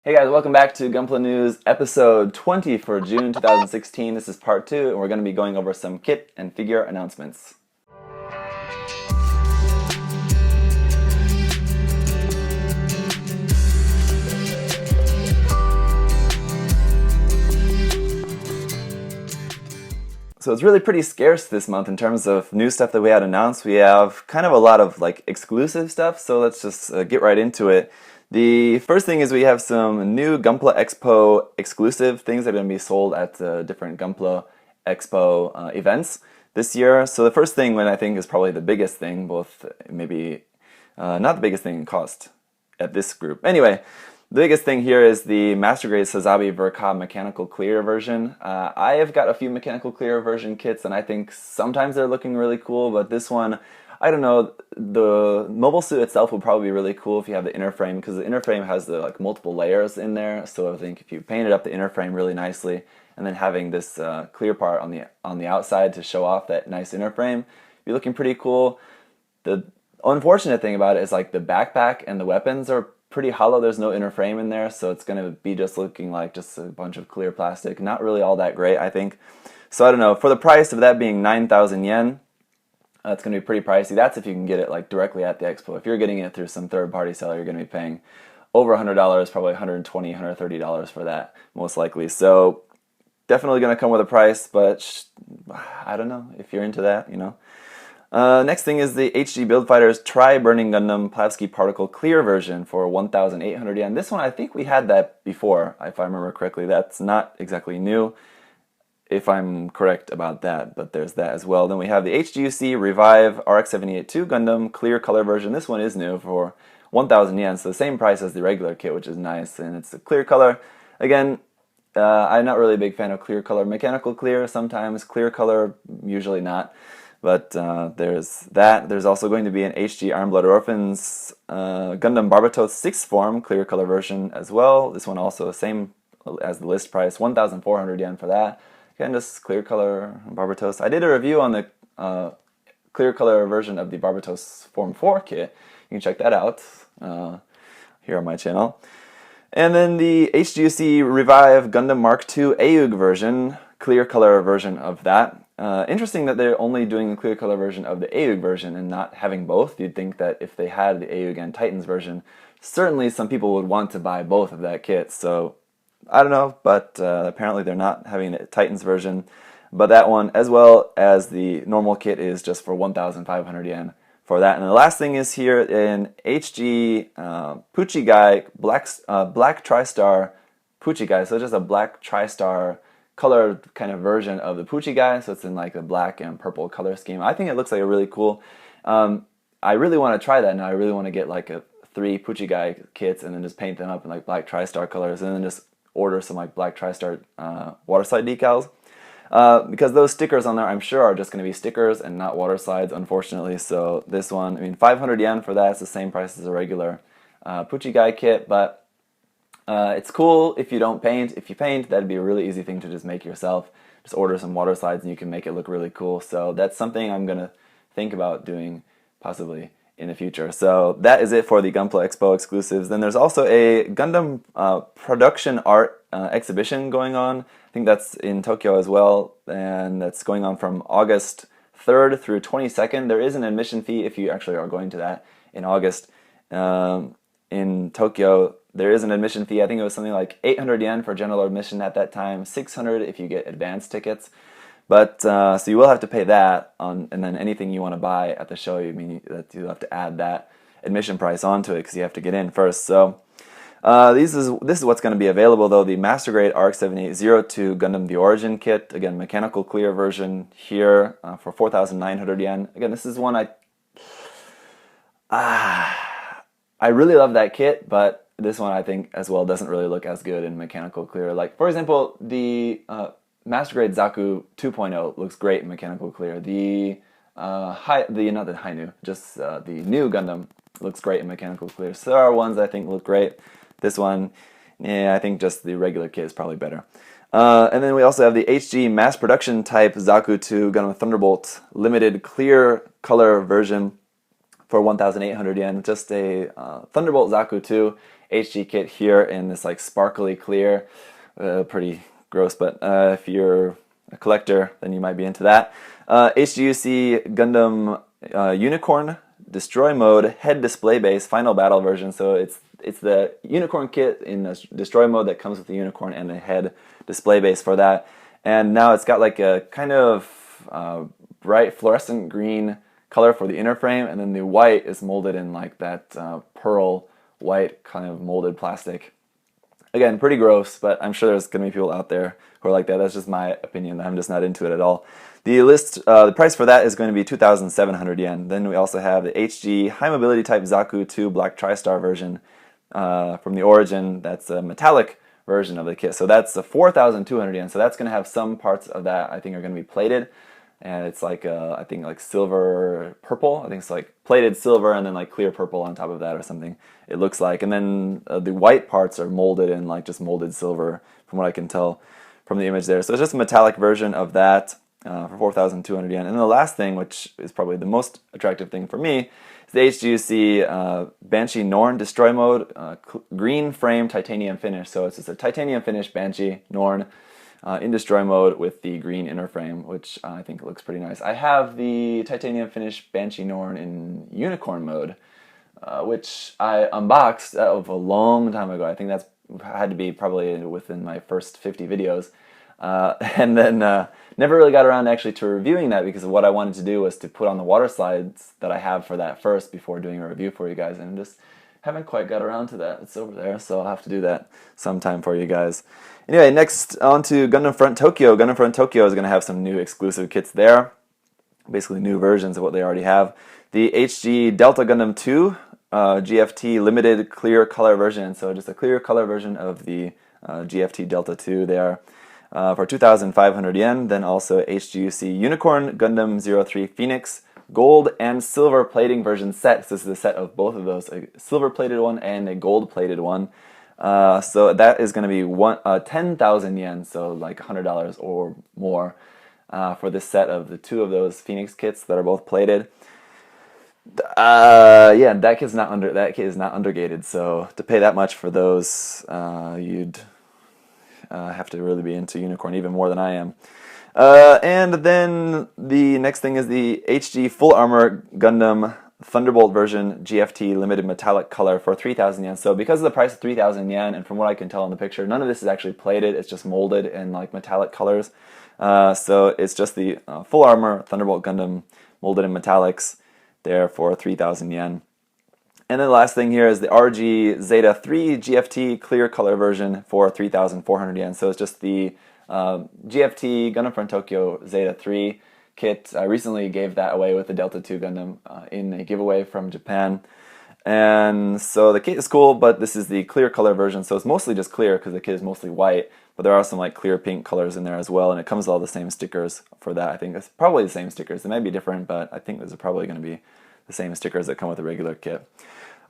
Hey guys, welcome back to Gunpla News episode 20 for June 2016. This is part 2, and we're going to be going over some kit and figure announcements. So it's really pretty scarce this month in terms of new stuff that we had announced. We have kind of a lot of exclusive stuff, so let's just get right into it. The first thing is we have some new Gunpla Expo exclusive things that are going to be sold at different Gunpla Expo events this year. So the first thing, I think, is probably the biggest thing, both maybe not the biggest thing in cost at this group. Anyway, the biggest thing here is the Master Grade Sazabi Verka mechanical clear version. I have got a few mechanical clear version kits, and I think sometimes they're looking really cool, but this one, I don't know, the mobile suit itself will probably be really cool if you have the inner frame, because the inner frame has the multiple layers in there. So I think if you painted up the inner frame really nicely, and then having this clear part on the outside to show off that nice inner frame, be looking pretty cool. The unfortunate thing about it is the backpack and the weapons are pretty hollow. There's no inner frame in there, so it's going to be just looking like just a bunch of clear plastic. Not really all that great, I think. So I don't know. For the price of that being 9,000 yen, it's going to be pretty pricey. That's if you can get it directly at the expo. If you're getting it through some third-party seller, you're going to be paying over $100, probably $120, $130 for that, most likely. So definitely going to come with a price, but I don't know if you're into that, Next thing is the HG Build Fighters Tri-Burning Gundam Plavsky Particle Clear version for 1,800 yen. This one, I think we had that before, if I remember correctly. That's not exactly new, if I'm correct about that, but there's that as well. Then we have the HGUC Revive RX-782 Gundam Clear Color version. This one is new for 1,000 yen, so the same price as the regular kit, which is nice, and it's a clear color. Again, I'm not really a big fan of clear color. Mechanical clear sometimes, clear color usually not. But there's that. There's also going to be an HG Iron Blood Orphans Gundam Barbatos 6th form clear color version as well. This one also the same as the list price, 1,400 yen for that. Again, just clear color Barbatos. I did a review on the clear color version of the Barbatos Form 4 kit. You can check that out here on my channel. And then the HGUC Revive Gundam Mark II AUG version, clear color version of that. Interesting that they're only doing the clear color version of the AUG version and not having both. You'd think that if they had the AUG and Titans version, certainly some people would want to buy both of that kit. So I don't know, but apparently they're not having the Titans version. But that one, as well as the normal kit, is just for 1,500 yen for that. And the last thing is here in HG Puchigai Black TriStar Puchigai. So just a black TriStar colored kind of version of the Puchigai, so it's in a black and purple color scheme. I think it looks really cool. I really want to try that now. I really want to get 3 Puchigai kits and then just paint them up in black TriStar colors, and then just order some black TriStar water slide decals. Because those stickers on there, I'm sure, are just going to be stickers and not water slides, unfortunately. So this one, 500 yen for that. It's the same price as a regular Puchigai kit, but it's cool if you don't paint. If you paint, that'd be a really easy thing to just make yourself. Just order some water slides and you can make it look really cool. So that's something I'm going to think about doing possibly in the future. So that is it for the Gunpla Expo exclusives. Then there's also a Gundam production art exhibition going on. I think that's in Tokyo as well, and that's going on from August 3rd through 22nd. There is an admission fee if you actually are going to that in August. In Tokyo, there is an admission fee. I think it was something like 800 yen for general admission at that time, 600 if you get advance tickets. But so you will have to pay that on, and then anything you want to buy at the show, that you have to add that admission price onto it because you have to get in first. So this is what's going to be available though. The Master Grade RX-7802 Gundam The Origin kit, again mechanical clear version here for 4,900 yen. Again, this is one I really love that kit, but this one I think as well doesn't really look as good in mechanical clear. For example, the Master Grade Zaku 2.0 looks great in mechanical clear. The new Gundam looks great in mechanical clear. So there are ones I think look great. This one, I think just the regular kit is probably better. And then we also have the HG mass production type Zaku 2 Gundam Thunderbolt limited clear color version for 1,800 yen. Just a Thunderbolt Zaku 2 HD kit here in this like sparkly clear. Pretty gross, but if you're a collector, then you might be into that. HGUC Gundam Unicorn Destroy Mode Head Display Base Final Battle version. So it's the Unicorn kit in a Destroy Mode that comes with the Unicorn and a head display base for that. And now it's got like a kind of bright fluorescent green color for the inner frame, and then the white is molded in like that pearl white kind of molded plastic. Again, pretty gross, but I'm sure there's going to be people out there who are like that. That's just my opinion. I'm just not into it at all. The price for that is going to be 2,700 yen. Then we also have the HG High Mobility Type Zaku 2 Black TriStar version from the Origin. That's a metallic version of the kit. So that's the 4,200 yen. So that's going to have some parts of that I think are going to be plated. And it's like, I think like silver purple. I think it's like plated silver and then like clear purple on top of that or something, it looks like. And then the white parts are molded in like just molded silver from what I can tell from the image there. So it's just a metallic version of that for 4,200 yen. And the last thing, which is probably the most attractive thing for me, is the HGUC Banshee Norn Destroy Mode green frame titanium finish. So it's just a titanium finish Banshee Norn in Destroy Mode with the green inner frame, which I think looks pretty nice. I have the titanium finish Banshee Norn in Unicorn Mode, which I unboxed of a long time ago. I think that's had to be probably within my first 50 videos. And then never really got around actually to reviewing that because what I wanted to do was to put on the water slides that I have for that first before doing a review for you guys, and just haven't quite got around to that. It's over there, so I'll have to do that sometime for you guys. Anyway, next on to Gundam Front Tokyo. Gundam Front Tokyo is going to have some new exclusive kits there, basically new versions of what they already have. The HG Delta Gundam 2 GFT limited clear color version, so just a clear color version of the GFT Delta 2 there for 2,500 yen. Then also HGUC Unicorn Gundam 03 Phoenix gold and silver plating version set. So this is a set of both of those, a silver plated one and a gold plated one. So that is going to be 10,000 yen, so like $100 or more for this set of the two of those Phoenix kits that are both plated. Yeah, that kit is not undergated, so to pay that much for those, you'd have to really be into Unicorn even more than I am. And then the next thing is the HG Full Armor Gundam Thunderbolt version GFT limited metallic color for 3,000 yen. So because of the price of 3,000 yen, and from what I can tell in the picture, none of this is actually plated. It's just molded in like metallic colors. So it's just the Full Armor Thunderbolt Gundam molded in metallics there for 3,000 yen. And then the last thing here is the RG Zeta 3 GFT clear color version for 3,400 yen. So it's just the GFT Gundam Front Tokyo Zeta 3 kit. I recently gave that away with the Delta 2 Gundam in a giveaway from Japan. And so the kit is cool, but this is the clear color version. So it's mostly just clear because the kit is mostly white, but there are some like clear pink colors in there as well. And it comes with all the same stickers for that. I think it's probably the same stickers. They might be different, but I think those are probably going to be the same stickers that come with the regular kit.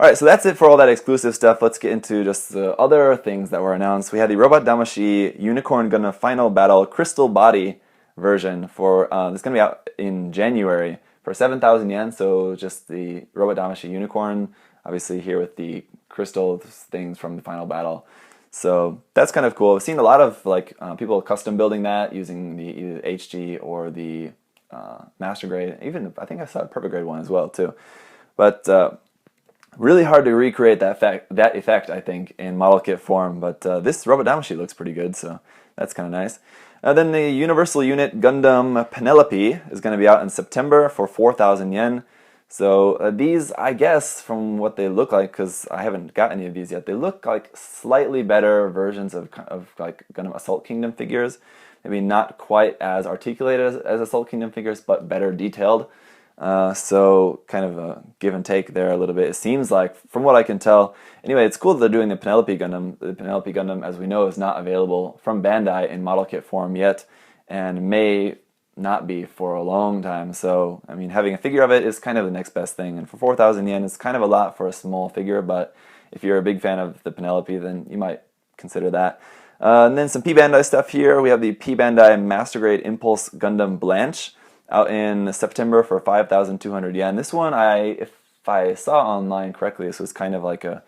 Alright, so that's it for all that exclusive stuff. Let's get into just the other things that were announced. We had the Robot Damashi Unicorn Gundam Final Battle Crystal Body version for it's going to be out in January for 7,000 yen. So just the Robot Damashi Unicorn, obviously here with the crystal things from the Final Battle. So that's kind of cool. I've seen a lot of like people custom building that using the either HG or the Master Grade. Even I think I saw a Perfect Grade one as well too. But really hard to recreate that effect, I think, in model kit form, but this Robot Damashi looks pretty good, so that's kind of nice. Then the Universal Unit Gundam Penelope is going to be out in September for 4,000 yen. So these, I guess, from what they look like, because I haven't got any of these yet, they look like slightly better versions of like Gundam Assault Kingdom figures. Maybe not quite as articulated as Assault Kingdom figures, but better detailed. So kind of a give and take there a little bit. It seems like, from what I can tell. Anyway, it's cool that they're doing the Penelope Gundam. The Penelope Gundam, as we know, is not available from Bandai in model kit form yet, and may not be for a long time. So, I mean, having a figure of it is kind of the next best thing. And for 4,000 yen, it's kind of a lot for a small figure, but if you're a big fan of the Penelope, then you might consider that. And then some P Bandai stuff here. We have the P Bandai Master Grade Impulse Gundam Blanche out in September for 5,200 yen. This one, if if I saw online correctly, this was kind of like a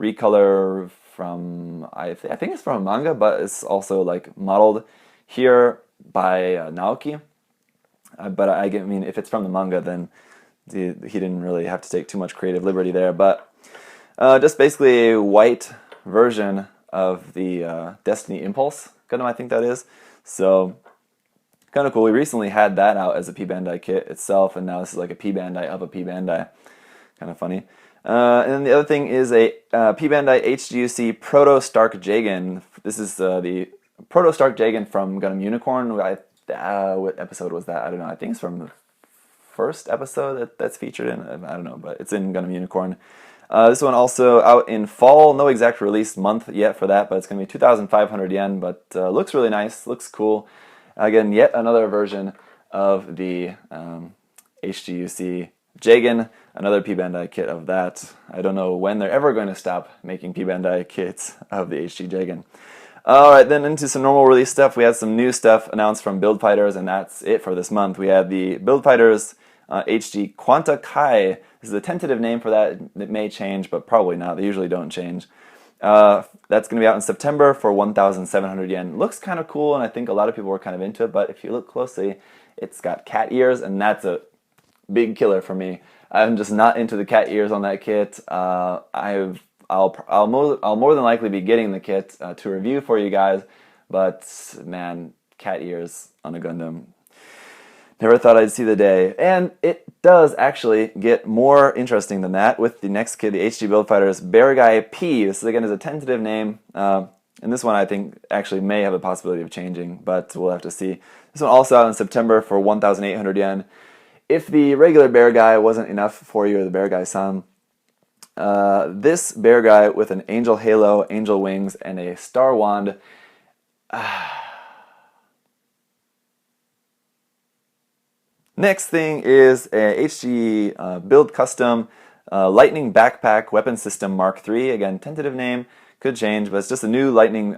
recolor from, I think it's from a manga, but it's also like modeled here by Naoki. But I mean, if it's from the manga, then he didn't really have to take too much creative liberty there. But just basically a white version of the Destiny Impulse Gundam, I think that is. So kind of cool. We recently had that out as a P Bandai kit itself, and now this is like a P Bandai of a P Bandai. Kind of funny. And then the other thing is a P Bandai HGUC Proto Stark Jagan. This is the Proto Stark Jagan from Gundam Unicorn. What episode was that? I don't know. I think it's from the first episode that's featured in. I don't know, but it's in Gundam Unicorn. This one also out in fall. No exact release month yet for that, but it's going to be 2,500 yen. But looks really nice. Looks cool. Again, yet another version of the HGUC Jagan. Another P Bandai kit of that. I don't know when they're ever going to stop making P Bandai kits of the HG Jagan. Alright, then into some normal release stuff. We had some new stuff announced from Build Fighters, and that's it for this month. We had the Build Fighters HG Quanta Kai. This is a tentative name for that. It may change, but probably not. They usually don't change. That's going to be out in September for 1,700 yen. Looks kind of cool, and I think a lot of people were kind of into it, but if you look closely, it's got cat ears, and that's a big killer for me. I'm just not into the cat ears on that kit. I'll more than likely be getting the kit to review for you guys, but man, cat ears on a Gundam. Never thought I'd see the day. And it does actually get more interesting than that with the next kit, the HG Build Fighters Bear Guy P. This again is a tentative name, and this one I think actually may have the possibility of changing, but we'll have to see. This one also out in September for 1,800 yen. If the regular Bear Guy wasn't enough for you, or the Bear Guy-san, this Bear Guy with an angel halo, angel wings, and a star wand. Next thing is a HG Build Custom Lightning Backpack Weapon System Mark III. Again, tentative name, could change, but it's just a new Lightning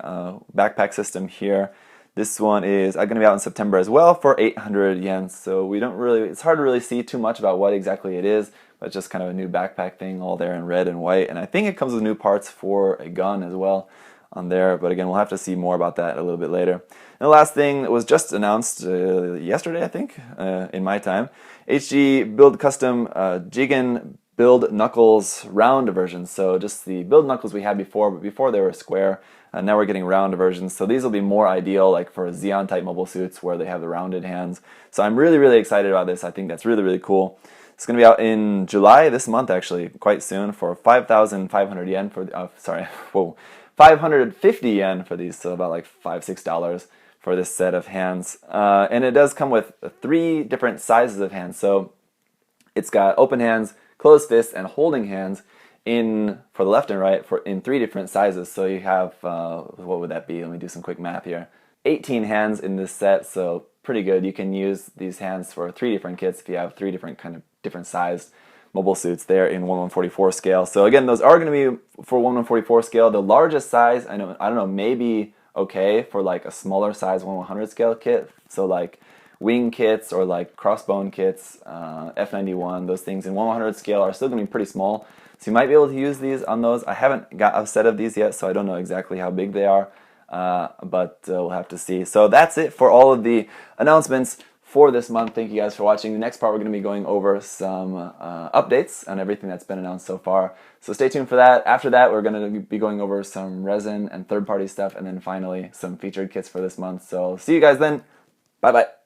backpack system here. This one is going to be out in September as well for 800 yen. So we don't really, it's hard to really see too much about what exactly it is, but it's just kind of a new backpack thing all there in red and white. And I think it comes with new parts for a gun as well on there. But again, we'll have to see more about that a little bit later. And the last thing that was just announced yesterday, I think, in my time, HG Build Custom Jigen Build Knuckles round version. So just the Build Knuckles we had before, but before they were square. Now we're getting round versions, so these will be more ideal like for Xeon type mobile suits where they have the rounded hands. So I'm really, really excited about this. I think that's really, really cool. It's going to be out in July, this month actually, quite soon, for 5,500 yen for, 550 yen for these, so about like $5-6 for this set of hands. And it does come with 3 different sizes of hands. So it's got open hands, closed fists, and holding hands for the left and right in 3 different sizes. So you have, what would that be? Let me do some quick math here. 18 hands in this set, so pretty good. You can use these hands for 3 different kits if you have 3 different sized mobile suits there in 1/144 scale. So again, those are going to be for 1/144 scale. The largest size, I don't know, maybe okay for like a smaller size 1/100 scale kit. So like wing kits or like crossbone kits, F91, those things in 1/100 scale are still going to be pretty small. So you might be able to use these on those. I haven't got a set of these yet, so I don't know exactly how big they are, but we'll have to see. So that's it for all of the announcements for this month. Thank you guys for watching. The next part we're going to be going over some updates on everything that's been announced so far. So stay tuned for that. After that, we're going to be going over some resin and third-party stuff, and then finally some featured kits for this month. So see you guys then. Bye-bye.